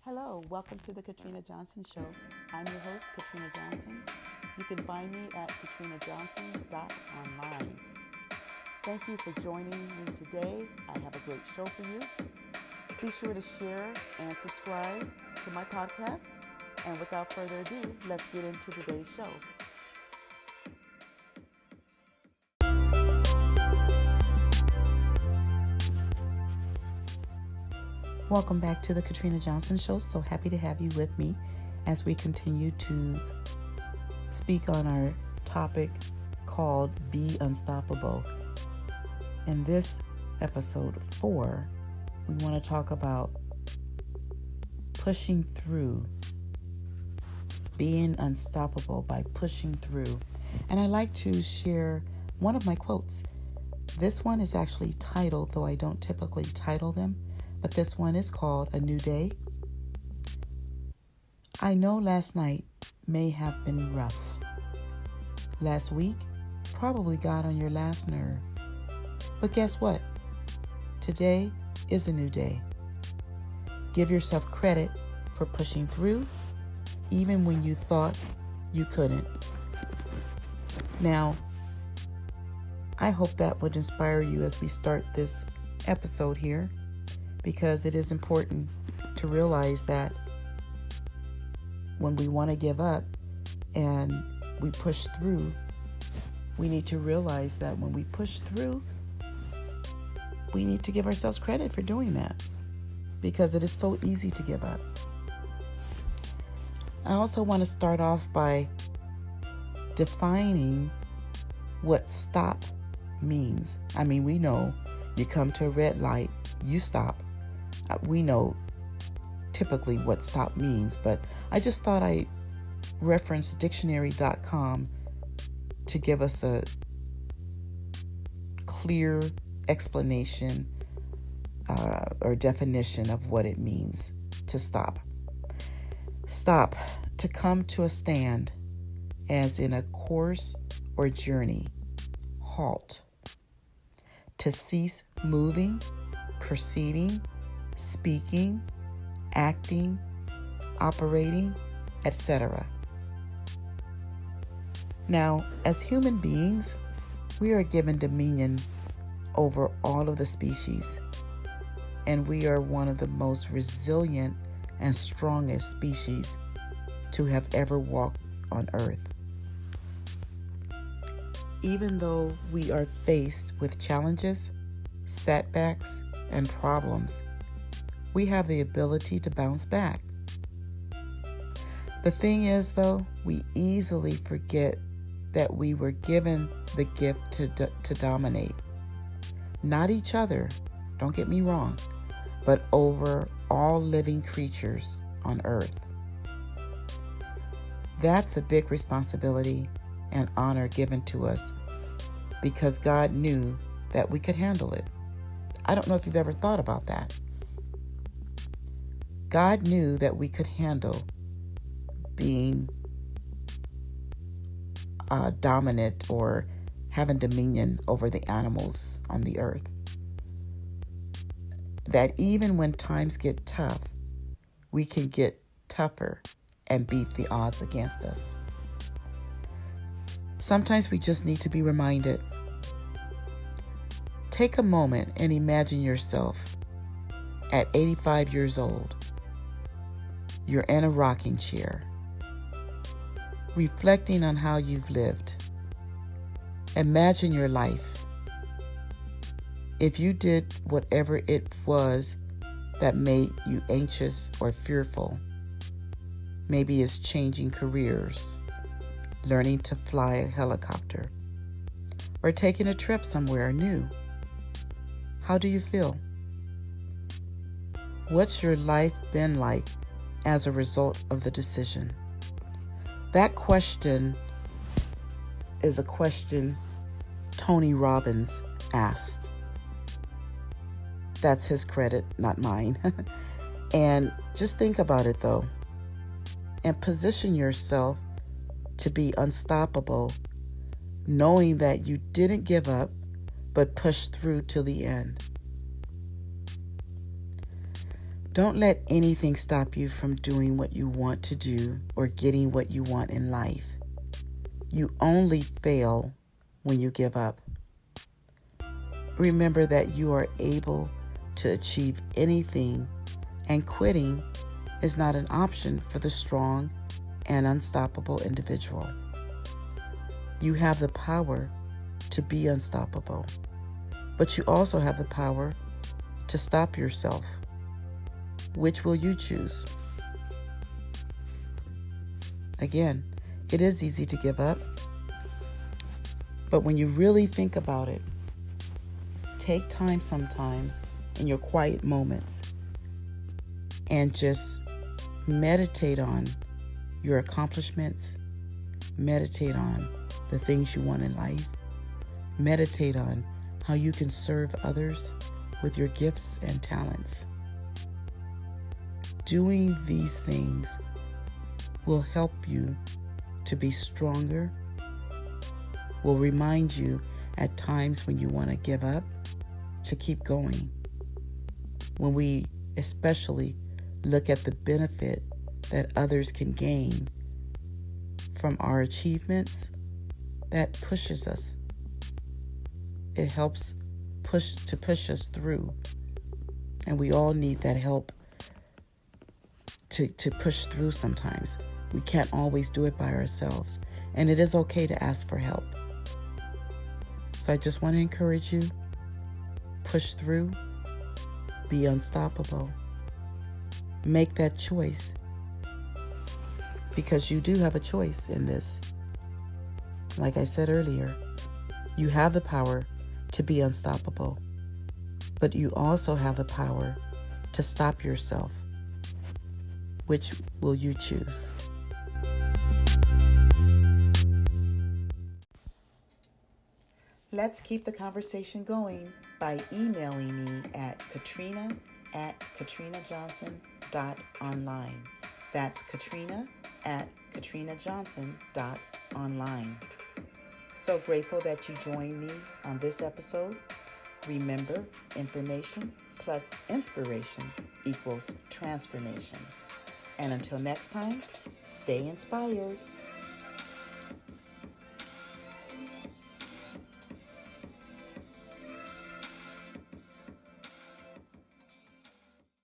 Hello, welcome to the Katrina Johnson Show. I'm your host, Katrina Johnson. You can find me at katrinajohnson.online. Thank you for joining me today. I have a great show for you. Be sure to share and subscribe to my podcast. And without further ado, let's get into today's show. Welcome back to the Katrina Johnson Show. So happy to have you with me as we continue to speak on our topic called Be Unstoppable. In this episode 4, we want to talk about pushing through, being unstoppable by pushing through. And I like to share one of my quotes. This one is actually titled, though I don't typically title them, but this one is called A New Day. I know last night may have been rough. Last week probably got on your last nerve. But guess what? Today is a new day. Give yourself credit for pushing through, even when you thought you couldn't. Now, I hope that would inspire you as we start this episode here, because it is important to realize that when we want to give up and we push through, we need to realize that when we push through, we need to give ourselves credit for doing that, because it is so easy to give up. I also want to start off by defining what stop means. I mean, we know you come to a red light, you stop. We know typically what stop means, but I just thought I'd reference dictionary.com to give us a clear explanation or definition of what it means to stop. Stop, to come to a stand, as in a course or journey. Halt, to cease moving, proceeding, speaking, acting, operating, etc. Now, as human beings, we are given dominion over all of the species, and we are one of the most resilient and strongest species to have ever walked on Earth. Even though we are faced with challenges, setbacks, and problems, we have the ability to bounce back. The thing is, though, we easily forget that we were given the gift to dominate. Not each other, don't get me wrong, but over all living creatures on Earth. That's a big responsibility and honor given to us, because God knew that we could handle it. I don't know if you've ever thought about that. God knew that we could handle being dominant or having dominion over the animals on the earth. That even when times get tough, we can get tougher and beat the odds against us. Sometimes we just need to be reminded. Take a moment and imagine yourself at 85 years old. You're in a rocking chair, reflecting on how you've lived. Imagine your life. If you did whatever it was that made you anxious or fearful, maybe it's changing careers, learning to fly a helicopter, or taking a trip somewhere new. How do you feel? What's your life been like as a result of the decision? That question is a question Tony Robbins asked. That's his credit, not mine. And just think about it, though, and position yourself to be unstoppable, knowing that you didn't give up, but pushed through till the end. Don't let anything stop you from doing what you want to do or getting what you want in life. You only fail when you give up. Remember that you are able to achieve anything, and quitting is not an option for the strong and unstoppable individual. You have the power to be unstoppable, but you also have the power to stop yourself. Which will you choose? Again, it is easy to give up, but when you really think about it, take time sometimes in your quiet moments and just meditate on your accomplishments, meditate on the things you want in life, meditate on how you can serve others with your gifts and talents. Doing these things will help you to be stronger, will remind you at times when you want to give up to keep going. When we especially look at the benefit that others can gain from our achievements, that pushes us. It helps push us through. And we all need that help to push through sometimes. We can't always do it by ourselves. And it is okay to ask for help. So I just want to encourage you, push through, be unstoppable. Make that choice, because you do have a choice in this. Like I said earlier, you have the power to be unstoppable, but you also have the power to stop yourself. Which will you choose? Let's keep the conversation going by emailing me at katrina@katrinajohnson.online. That's katrina@katrinajohnson.online. So grateful that you joined me on this episode. Remember, information plus inspiration equals transformation. And until next time, stay inspired.